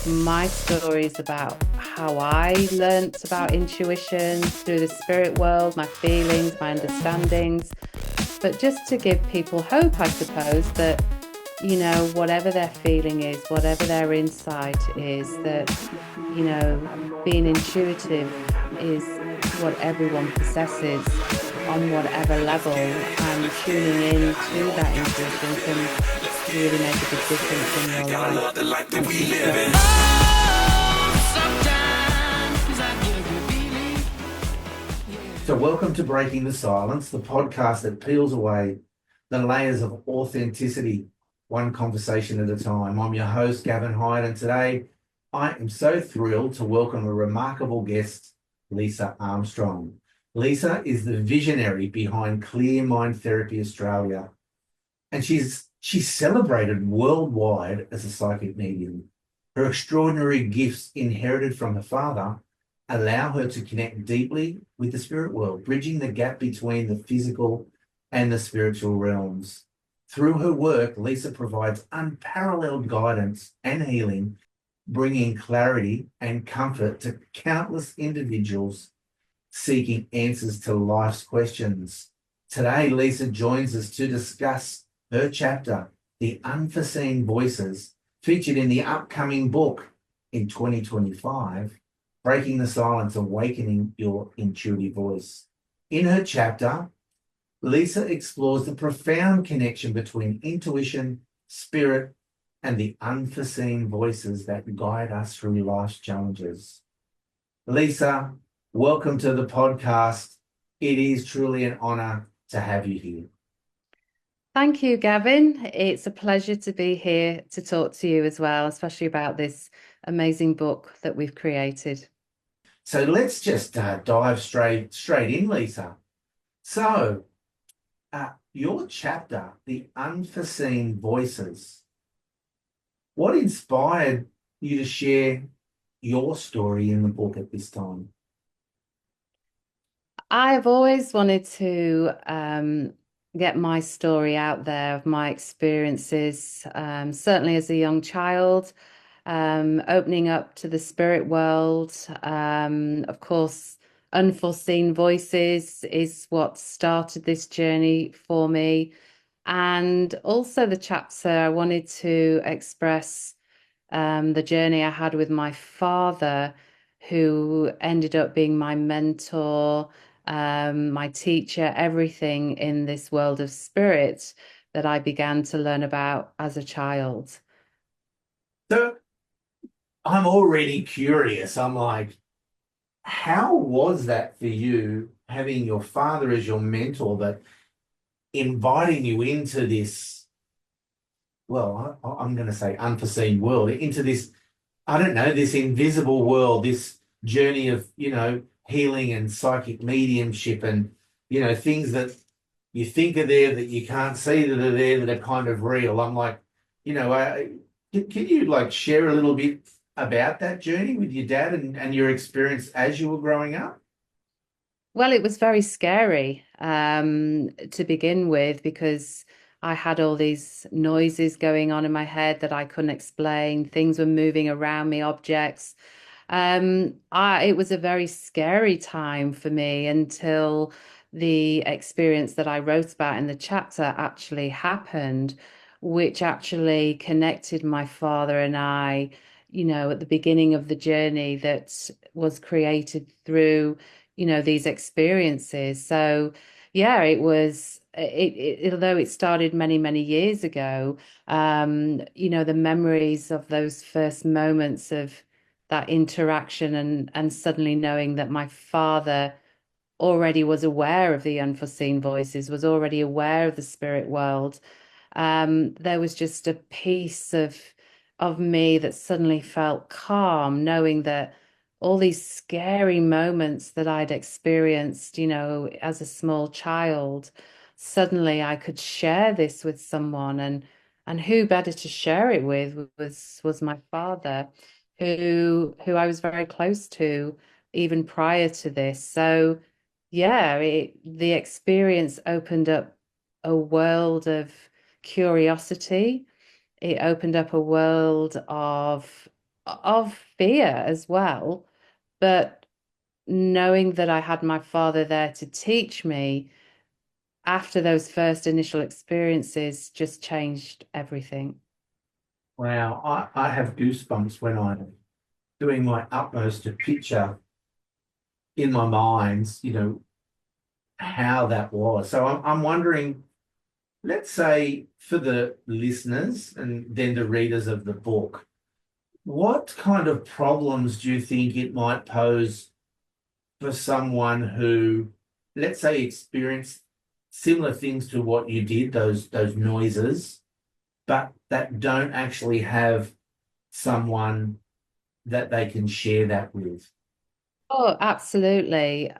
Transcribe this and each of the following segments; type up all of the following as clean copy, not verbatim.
My story is about how I learnt about intuition through the spirit world, my feelings, my understandings, but just to give people hope, I suppose, that, whatever their feeling is, whatever their insight is, that, being intuitive is what everyone possesses on whatever level, and tuning in to that intuition can really make a big difference in your life as you grow. So, welcome to Breaking the Silence, the podcast that peels away the layers of authenticity, one conversation at a time. I'm your host, Gavin Hyde, and today I am so thrilled to welcome a remarkable guest, Lisa Armstrong. Lisa is the visionary behind Clear Mind Therapy Australia, and she's celebrated worldwide as a psychic medium. Her extraordinary gifts inherited from her father allow her to connect deeply with the spirit world, bridging the gap between the physical and the spiritual realms. Through her work, Lisa provides unparalleled guidance and healing, bringing clarity and comfort to countless individuals seeking answers to life's questions. Today, Lisa joins us to discuss her chapter, The Unforeseen Voices, featured in the upcoming book in 2025, Breaking the Silence, Awakening Your Intuitive Voice. In her chapter, Lisa explores the profound connection between intuition, spirit, and the unforeseen voices that guide us through life's challenges. Lisa, welcome to the podcast. It is truly an honor to have you here. Thank you, Gavin. It's a pleasure to be here to talk to you as well, especially about this amazing book that we've created. So let's just dive straight in, Lisa. So, your chapter, The Unforeseen Voices, what inspired you to share your story in the book at this time? I've always wanted to get my story out there of my experiences, certainly as a young child, opening up to the spirit world. Of course, Unforeseen Voices is what started this journey for me. And also the chapter I wanted to express the journey I had with my father, who ended up being my mentor, my teacher, everything in this world of spirit that I began to learn about as a child. So I'm already curious. I'm like, how was that for you having your father as your mentor, but inviting you into this, well, I'm going to say unforeseen world, into this, I don't know, this invisible world, this journey of, healing and psychic mediumship and, things that you think are there that you can't see that are there that are kind of real. I'm like, can you like share a little bit about that journey with your dad and your experience as you were growing up? Well, it was very scary to begin with because I had all these noises going on in my head that I couldn't explain. Things were moving around me, objects. It was a very scary time for me until the experience that I wrote about in the chapter actually happened, which actually connected my father and I, at the beginning of the journey that was created through these experiences. So yeah, although it started many, many years ago, the memories of those first moments of that interaction and suddenly knowing that my father already was aware of the unforeseen voices, was already aware of the spirit world. There was just a piece of me that suddenly felt calm, knowing that all these scary moments that I'd experienced, as a small child, suddenly I could share this with someone, and who better to share it with was my father, who I was very close to even prior to this. So yeah, the experience opened up a world of curiosity. It opened up a world of of fear as well, but knowing that I had my father there to teach me after those first initial experiences just changed everything. Wow, I have goosebumps when I'm doing my utmost to picture in my mind, how that was. So I'm wondering, let's say for the listeners and then the readers of the book, what kind of problems do you think it might pose for someone who, let's say, experienced similar things to what you did, those noises, but that don't actually have someone that they can share that with? Oh, absolutely.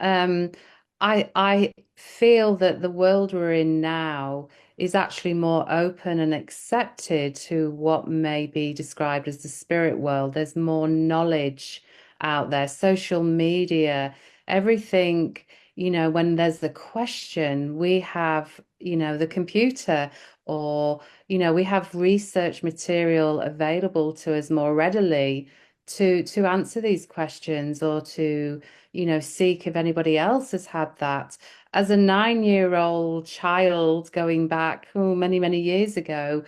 I feel that the world we're in now is actually more open and accepted to what may be described as the spirit world. There's more knowledge out there, social media, everything, when there's a question, we have, the computer or, we have research material available to us more readily to answer these questions or to seek if anybody else has had that. As a 9-year-old child going back many many years ago,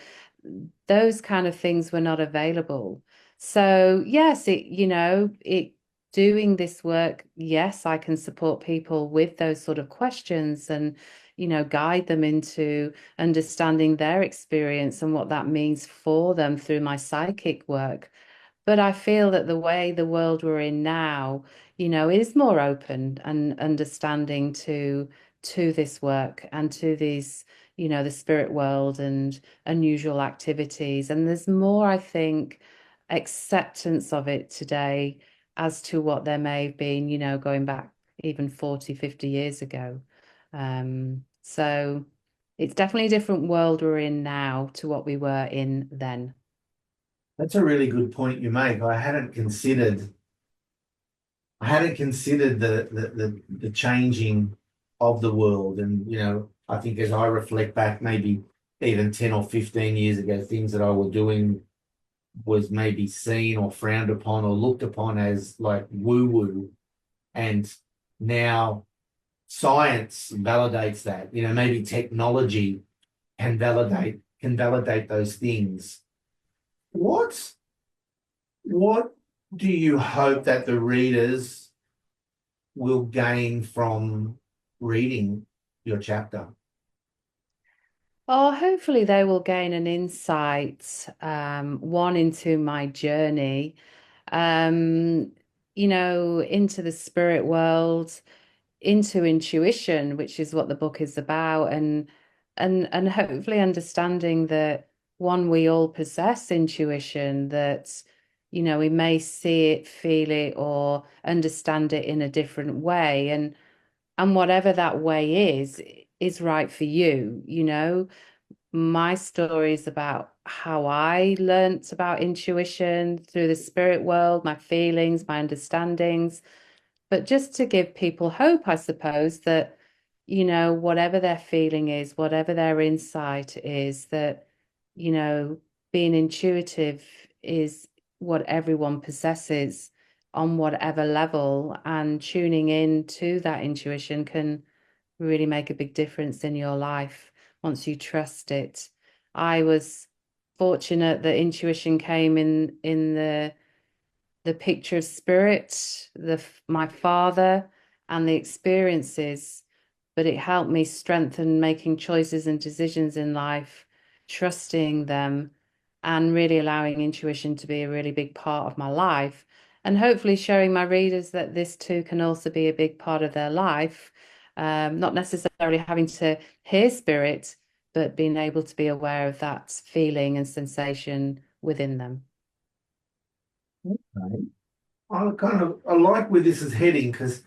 those kind of things were not available. So yes, it doing this work, yes, I can support people with those sort of questions and guide them into understanding their experience and what that means for them through my psychic work. But I feel that the way the world we're in now, is more open and understanding to this work and to these, the spirit world and unusual activities. And there's more, I think, acceptance of it today as to what there may have been, going back even 40, 50 years ago. So it's definitely a different world we're in now to what we were in then. That's a really good point you make. I hadn't considered the changing of the world. And, I think as I reflect back, maybe even 10 or 15 years ago, things that I was doing was maybe seen or frowned upon or looked upon as like woo-woo. And now science validates that. Maybe technology can validate those things. What what do you hope that the readers will gain from reading your chapter? Oh, hopefully they will gain an insight, one into my journey, um, into the spirit world, into intuition, which is what the book is about, and hopefully understanding that one, we all possess intuition, that, we may see it, feel it, or understand it in a different way. And whatever that way is right for you, my story is about how I learnt about intuition through the spirit world, my feelings, my understandings, but just to give people hope, I suppose, that, whatever their feeling is, whatever their insight is, that, you know, being intuitive is what everyone possesses on whatever level, and tuning in to that intuition can really make a big difference in your life once you trust it. I was fortunate that intuition came in the picture of spirit, my father, and the experiences, but it helped me strengthen making choices and decisions in life, trusting them, and really allowing intuition to be a really big part of my life. And hopefully showing my readers that this too can also be a big part of their life. Not necessarily having to hear spirit, but being able to be aware of that feeling and sensation within them. Right. I like where this is heading because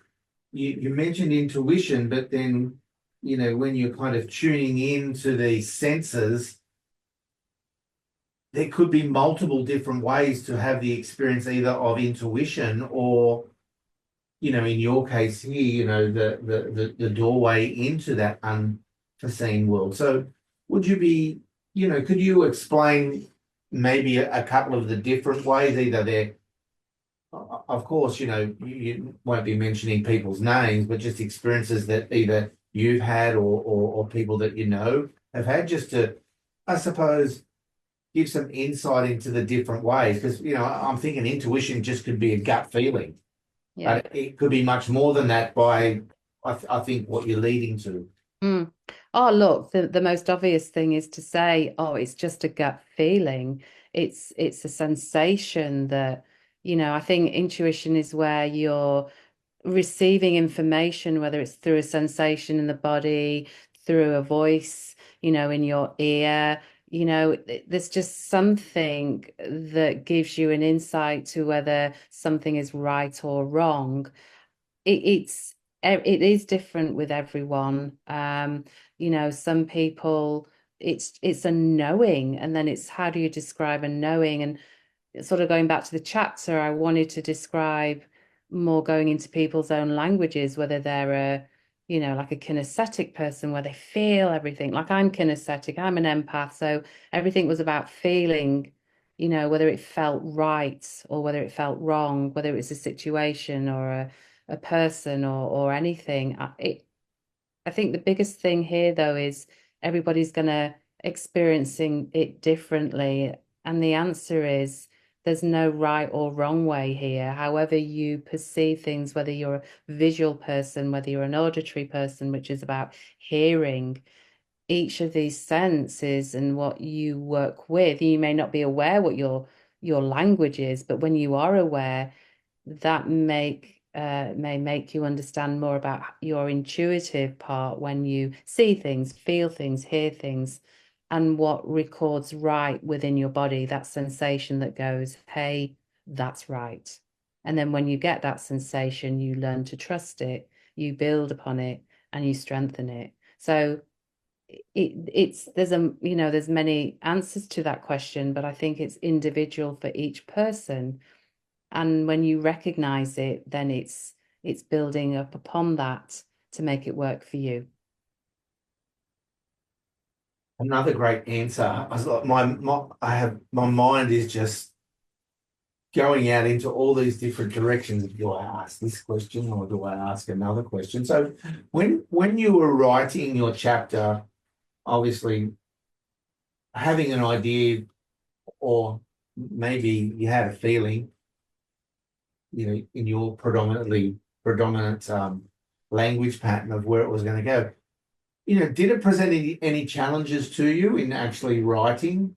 you mentioned intuition, but then, when you're kind of tuning into these senses, there could be multiple different ways to have the experience either of intuition or, in your case here, the doorway into that unforeseen world. So would you be, could you explain maybe a couple of the different ways, either they're of course, you won't be mentioning people's names, but just experiences that either you've had or people that you know have had, just to, I suppose, give some insight into the different ways. Because, I'm thinking intuition just could be a gut feeling, Yeah. but it could be much more than that by, I think, what you're leading to. Mm. Oh, look, the most obvious thing is to say, oh, it's just a gut feeling. It's a sensation that, I think intuition is where you're receiving information, whether it's through a sensation in the body, through a voice, in your ear. There's just something that gives you an insight to whether something is right or wrong. It is different with everyone. Some people it's a knowing, and then it's how do you describe a knowing? And sort of going back to the chapter, I wanted to describe more going into people's own languages, whether they're like a kinesthetic person where they feel everything. Like I'm kinesthetic, I'm an empath, so everything was about feeling, whether it felt right or whether it felt wrong, whether it was a situation or a person or anything. I think the biggest thing here, though, is everybody's going to experiencing it differently. And the answer is there's no right or wrong way here. However you perceive things, whether you're a visual person, whether you're an auditory person, which is about hearing, each of these senses and what you work with, you may not be aware what your language is, but when you are aware, that may make you understand more about your intuitive part when you see things, feel things, hear things, and what records right within your body, that sensation that goes, hey, that's right. And then when you get that sensation, you learn to trust it, you build upon it, and you strengthen it. So it's there's many answers to that question, but I think it's individual for each person. And when you recognize it, then it's building up upon that to make it work for you. Another great answer. I was like, my mind is just going out into all these different directions. Do I ask this question or do I ask another question? So when you were writing your chapter, obviously having an idea, or maybe you had a feeling, in your predominant language pattern of where it was going to go. Did it present any challenges to you in actually writing,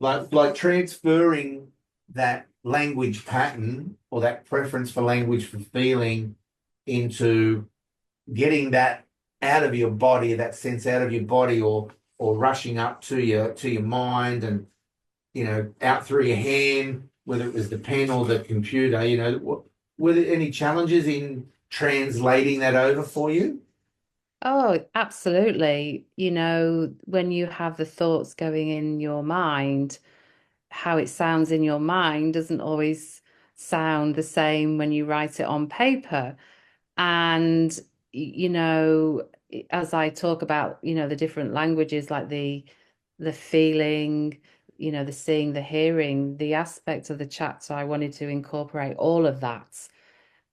like transferring that language pattern or that preference for language for feeling into getting that out of your body, that sense out of your body, or rushing up to your mind and out through your hand, whether it was the pen or the computer? Were there any challenges in translating that over for you? Oh, absolutely. When you have the thoughts going in your mind, how it sounds in your mind doesn't always sound the same when you write it on paper. And, as I talk about, the different languages, like the feeling, the seeing, the hearing, the aspect of the chapter, I wanted to incorporate all of that.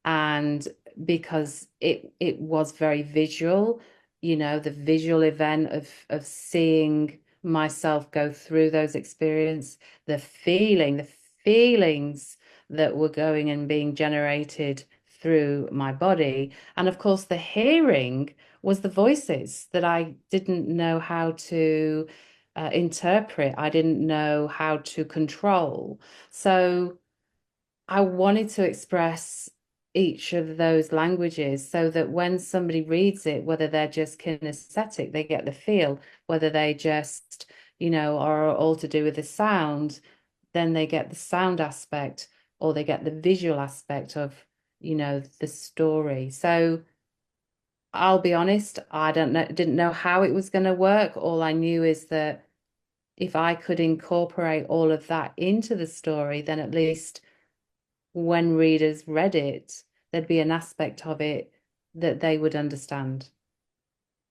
And because it was very visual, the visual event of seeing myself go through those experiences, the feelings that were going and being generated through my body. And of course, the hearing was the voices that I didn't know how to interpret. I didn't know how to control. So I wanted to express each of those languages so that when somebody reads it, whether they're just kinesthetic, they get the feel, whether they just, are all to do with the sound, then they get the sound aspect or they get the visual aspect of, the story. So I'll be honest, I didn't know how it was going to work. All I knew is that if I could incorporate all of that into the story, then at least when readers read it, there'd be an aspect of it that they would understand.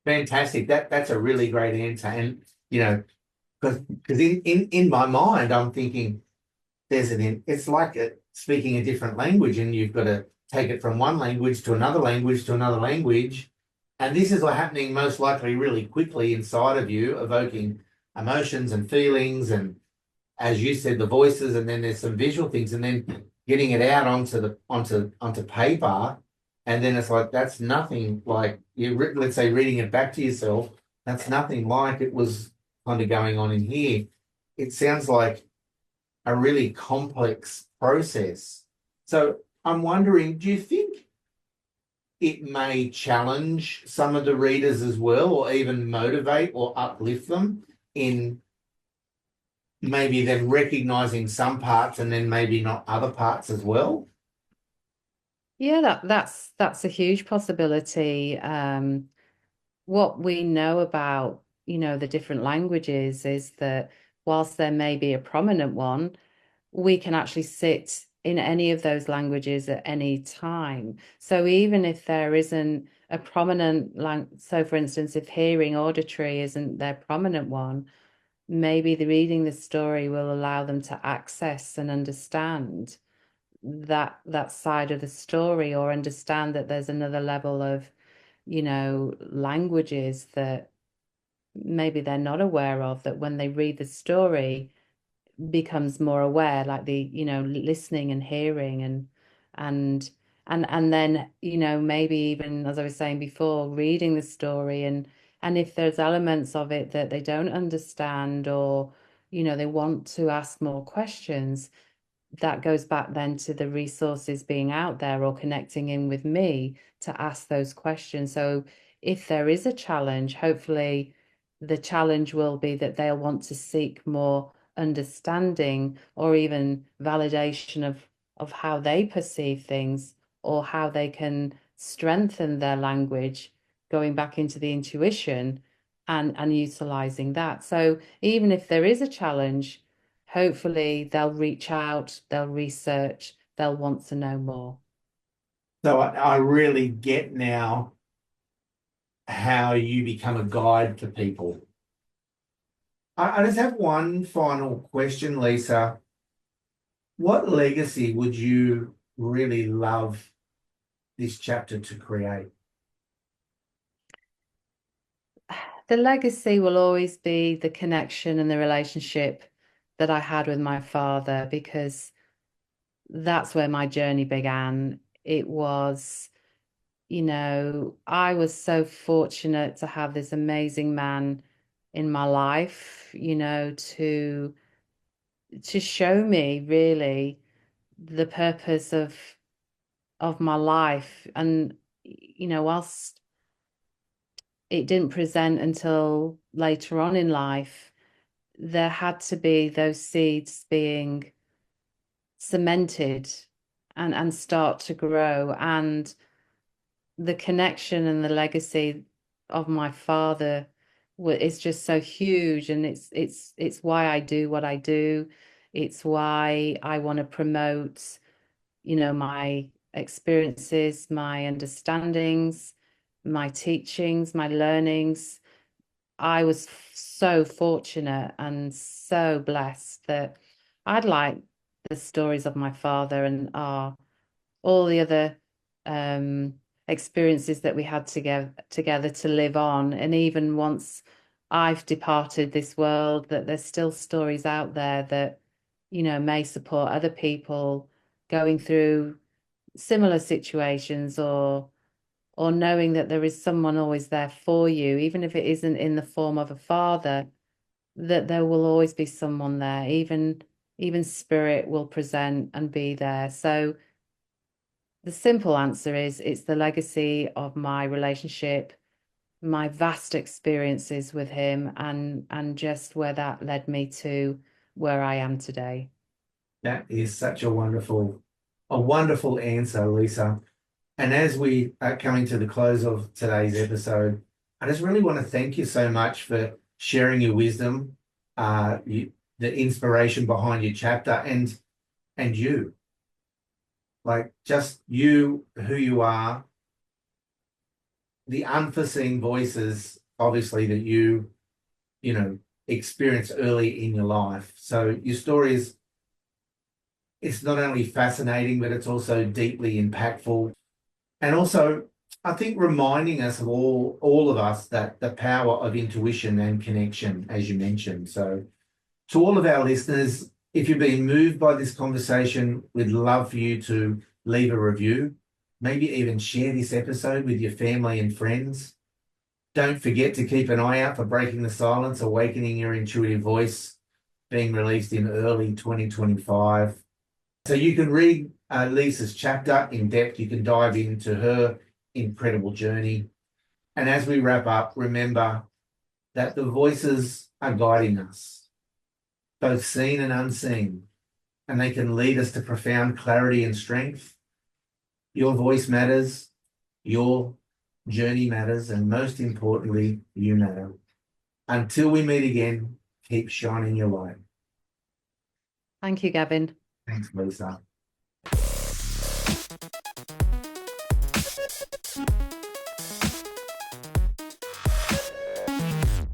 Fantastic. That's a really great answer. And because in my mind I'm thinking it's like speaking a different language, and you've got to take it from one language to another language to another language. And this is happening most likely really quickly inside of you, evoking emotions and feelings, and as you said, the voices, and then there's some visual things, and then getting it out onto paper, and then it's like that's nothing like let's say reading it back to yourself. That's nothing like it was kind of going on in here. It sounds like a really complex process. So I'm wondering, do you think it may challenge some of the readers as well, or even motivate or uplift them in maybe them recognizing some parts and then maybe not other parts as well? Yeah, that's a huge possibility. What we know about, the different languages is that whilst there may be a prominent one, we can actually sit in any of those languages at any time. So even if there isn't a prominent so for instance, if hearing auditory isn't their prominent one, maybe the reading the story will allow them to access and understand that side of the story, or understand that there's another level of, languages that maybe they're not aware of, that when they read the story becomes more aware, like the, listening and hearing and and then, maybe even, as I was saying before, reading the story, and if there's elements of it that they don't understand, or, they want to ask more questions, that goes back then to the resources being out there, or connecting in with me to ask those questions. So if there is a challenge, hopefully the challenge will be that they'll want to seek more understanding, or even validation of how they perceive things, or how they can strengthen their language, going back into the intuition and utilizing that. So even if there is a challenge, hopefully they'll reach out, they'll research, they'll want to know more. So I really get now how you become a guide to people. I just have one final question, Lisa. What legacy would you really love this chapter to create? The legacy will always be the connection and the relationship that I had with my father, because that's where my journey began. It was, I was so fortunate to have this amazing man in my life, to show me really the purpose of my life. And, whilst it didn't present until later on in life, there had to be those seeds being cemented and start to grow. And the connection and the legacy of my father is just so huge, and it's why I do what I do. It's why I want to promote, my experiences, my understandings, my teachings, my learnings. I was so fortunate and so blessed that I'd like the stories of my father and all the other um, experiences that we had together to live on. And even once I've departed this world, that there's still stories out there that, may support other people going through similar situations, or knowing that there is someone always there for you, even if it isn't in the form of a father, that there will always be someone there. Even spirit will present and be there. So the simple answer is it's the legacy of my relationship, my vast experiences with him, and just where that led me to where I am today. That is such a wonderful answer, Lisa. And as we are coming to the close of today's episode, I just really want to thank you so much for sharing your wisdom, the inspiration behind your chapter, and you, like just you, who you are, the unforeseen voices, obviously that you know, experienced early in your life. So your story is It's not only fascinating, but it's also deeply impactful. And also, I think reminding us of all of us that the power of intuition and connection, as you mentioned. So to all of our listeners, if you've been moved by this conversation, we'd love for you to leave a review, maybe even share this episode with your family and friends. Don't forget to keep an eye out for Breaking the Silence, Awakening Your Intuitive Voice, being released in early 2025. So you can read Lisa's chapter in depth. You can dive into her incredible journey. And as we wrap up, remember that the voices are guiding us, both seen and unseen, and they can lead us to profound clarity and strength. Your voice matters, your journey matters, and most importantly, you matter. Until we meet again, keep shining your light. Thank you, Gavin. Thanks, Lisa.